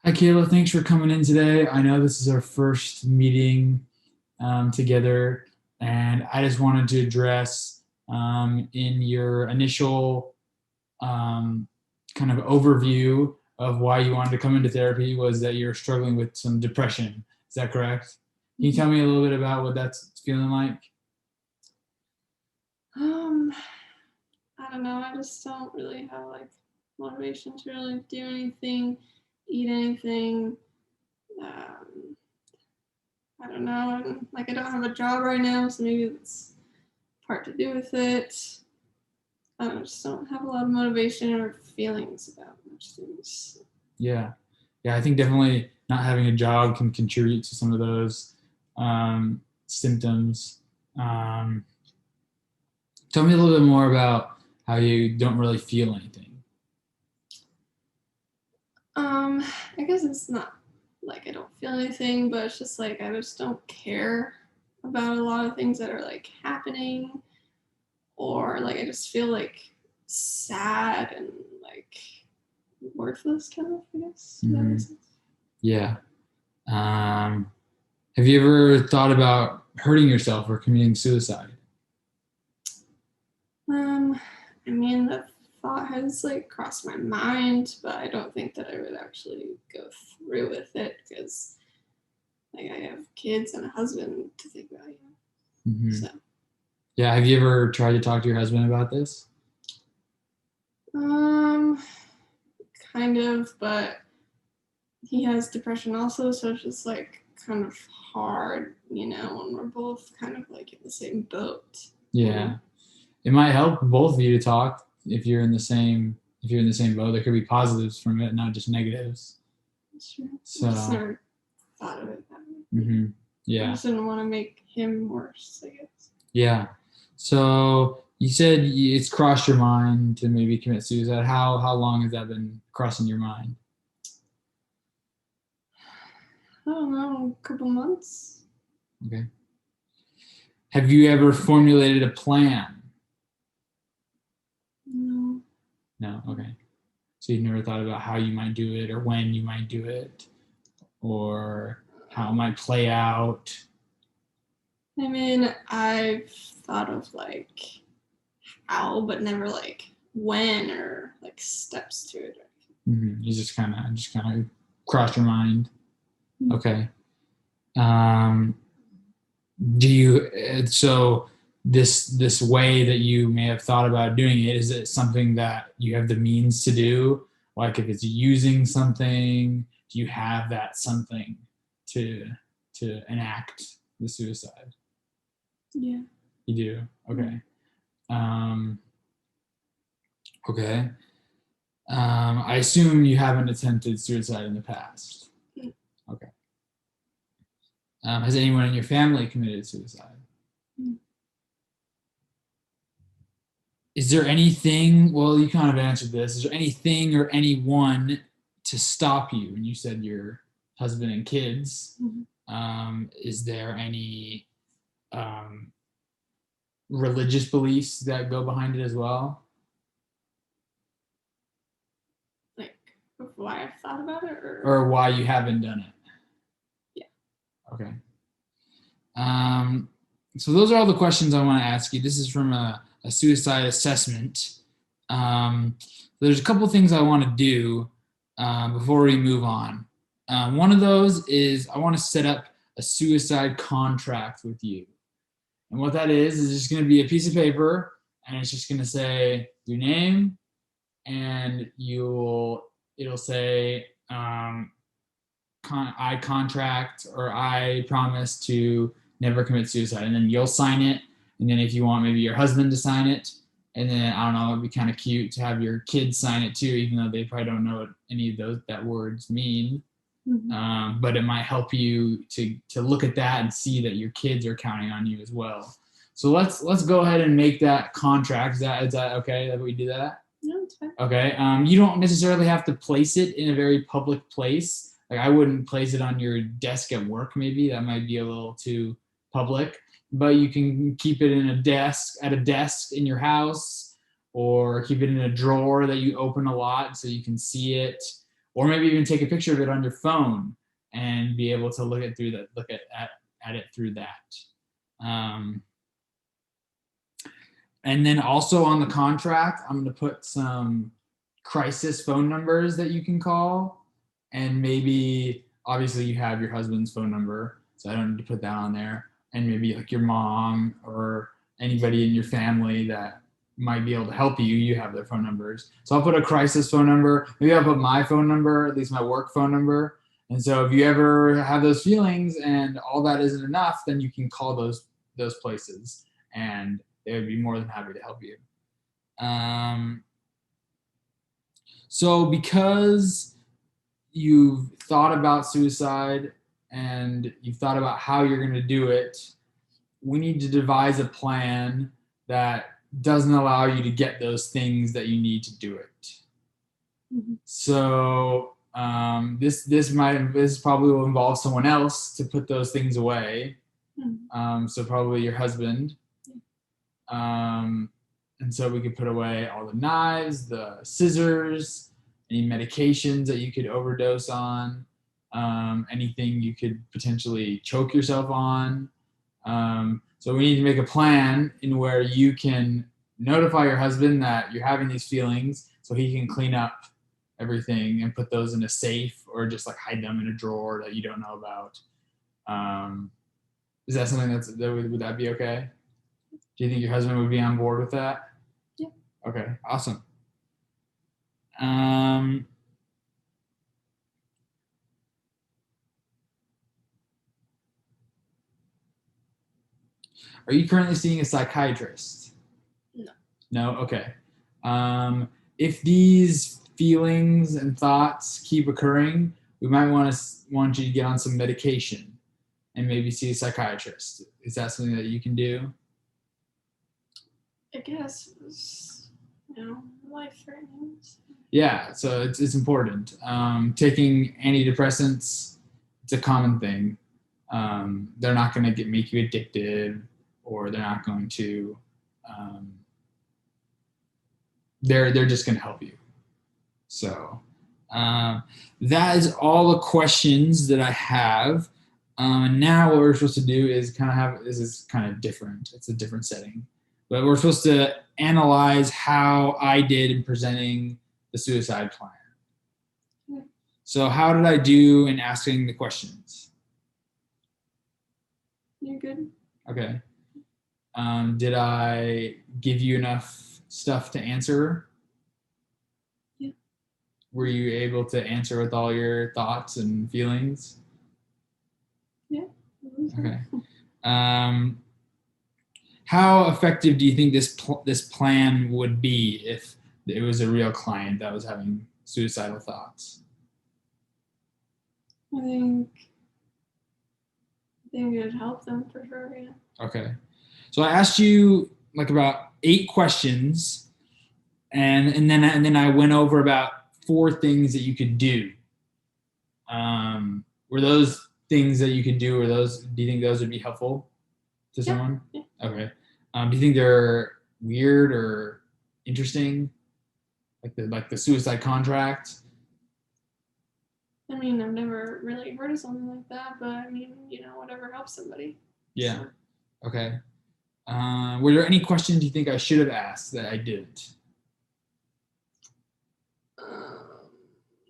Hi, Kayla. Thanks for coming in today. I know this is our first meeting together, and I just wanted to address in your initial um, kind of overview of why you wanted to come into therapy was that you're struggling with some depression. Is that correct? Can you tell me a little bit about what that's feeling like? Um, I don't know. I just don't really have like motivation to really do anything, eat anything. Um, I don't know. Like I don't have a job right now, so maybe it's part to do with it. I just don't have a lot of motivation or feelings about much things. Yeah. Yeah, I think definitely not having a job can contribute to some of those symptoms. Um, Tell me a little bit more about how you don't really feel anything. Um, I guess it's not like I don't feel anything, but it's just like I just don't care about a lot of things that are like happening, or like I just feel like sad and like worthless, kind of. I guess. Does that Hmm. make sense? Yeah. Have you ever thought about hurting yourself or committing suicide? Um, I mean, the thought has like crossed my mind, but I don't think that I would actually go through with it because like I have kids and a husband to think about. Hmm. So, Yeah. Have you ever tried to talk to your husband about this? um, kind of, but he has depression also, so it's just like kind of hard, when we're both kind of like in the same boat. You know? Yeah. It might help both of you to talk if you're in the same boat. There could be positives from it, not just negatives. Sure. I just So, never thought of it that way. hmm, I yeah. just didn't want to make him worse, I guess. Yeah. So you said it's crossed your mind to maybe commit suicide. How long has that been crossing your mind? I don't know, a couple months. Okay. Have you ever formulated a plan? No. No. Okay. So you've never thought about how you might do it or when you might do it or how it might play out. I mean, I've thought of like how, but never like when or like steps to it. You just kind of cross your mind. Mm. Okay. Um, do you so this way that you may have thought about doing it, is it something that you have the means to do? Like if it's using something, do you have that something to to enact the suicide? Yeah. You do. Mm. Okay. Um, okay. I assume you haven't attempted suicide in the past. Okay. Has anyone in your family committed suicide? Mm. Is there anything, well, you kind of answered this. Is there anything or anyone to stop you? And you said your husband and kids. Mm. Is there any um, religious beliefs that go behind it as well? Like why I've thought about it, or Or why you haven't done it? yeah. Okay. Um, so those are all the questions I want to ask you. This is from a suicide assessment. There's a couple things I want to do before we move on. One of those is I want to set up a suicide contract with you. And what that is just going to be a piece of paper, and it's just going to say your name, and it'll say I contract or I promise to never commit suicide. And then you'll sign it. And then if you want maybe your husband to sign it, and then I don't know, it'd be kind of cute to have your kids sign it too, even though they probably don't know what any of those that words mean. Mm-hmm. But it might help you to look at that and see that your kids are counting on you as well. So let's go ahead and make that contract. Is that okay that we do that? No, it's fine. Okay. You don't necessarily have to place it in a very public place. Like I wouldn't place it on your desk at work. Maybe that might be a little too public. But you can keep it in a desk in your house, or keep it in a drawer that you open a lot so you can see it, or maybe even take a picture of it on your phone and be able to look at it through that. And then also on the contract, I'm going to put some crisis phone numbers that you can call. And maybe, obviously, you have your husband's phone number, so I don't need to put that on there. And maybe like your mom or anybody in your family that might be able to help you, you have their phone numbers. So I'll put a crisis phone number. Maybe I'll put my phone number, at least my work phone number. And so if you ever have those feelings and all that isn't enough, then you can call those places and they would be more than happy to help you. So because you've thought about suicide and you've thought about how you're going to do it, we need to devise a plan that doesn't allow you to get those things that you need to do it. Mm-hmm. So this probably will involve someone else to put those things away. Mm-hmm. So probably your husband. And so we could put away all the knives, the scissors, any medications that you could overdose on, anything you could potentially choke yourself on. So we need to make a plan in where you can notify your husband that you're having these feelings so he can clean up everything and put those in a safe or just like hide them in a drawer that you don't know about. Is that something would that be okay? Do you think your husband would be on board with that? Yeah. Okay, awesome. Are you currently seeing a psychiatrist? No. No? Okay. If these feelings and thoughts keep occurring, we might want you to get on some medication and maybe see a psychiatrist. Is that something that you can do? I guess it's, life-threatening. Yeah, so it's important. Taking antidepressants, it's a common thing. They're not going to make you addicted, or they're not going to. They're just going to help you. So that is all the questions that I have. Now what we're supposed to do is this is kind of different. It's a different setting. But we're supposed to analyze how I did in presenting the suicide plan. Yeah. So how did I do in asking the questions? You're good. Okay. Did I give you enough stuff to answer? Yeah. Were you able to answer with all your thoughts and feelings? Yeah. Okay. How effective do you think this plan would be if it was a real client that was having suicidal thoughts? I think it would help them for sure. Yeah. Okay. So I asked you like about 8 questions, and then I went over about 4 things that you could do. Were those things that you could do? Do you think those would be helpful to someone? Yeah. Okay. Do you think they're weird or interesting? Like the suicide contract? I mean, I've never really heard of something like that, but I mean, whatever helps somebody. Yeah. So. Okay. Were there any questions you think I should have asked that I didn't?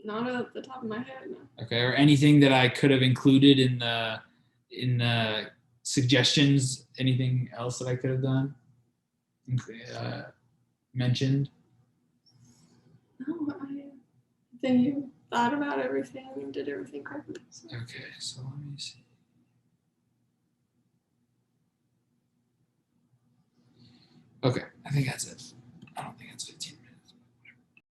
Not at the top of my head, no. Okay. Or anything that I could have included in the suggestions? Anything else that I could have done? Mentioned? No, I think you thought about everything and did everything correctly. So. Okay, so let me see. Okay, I think that's it.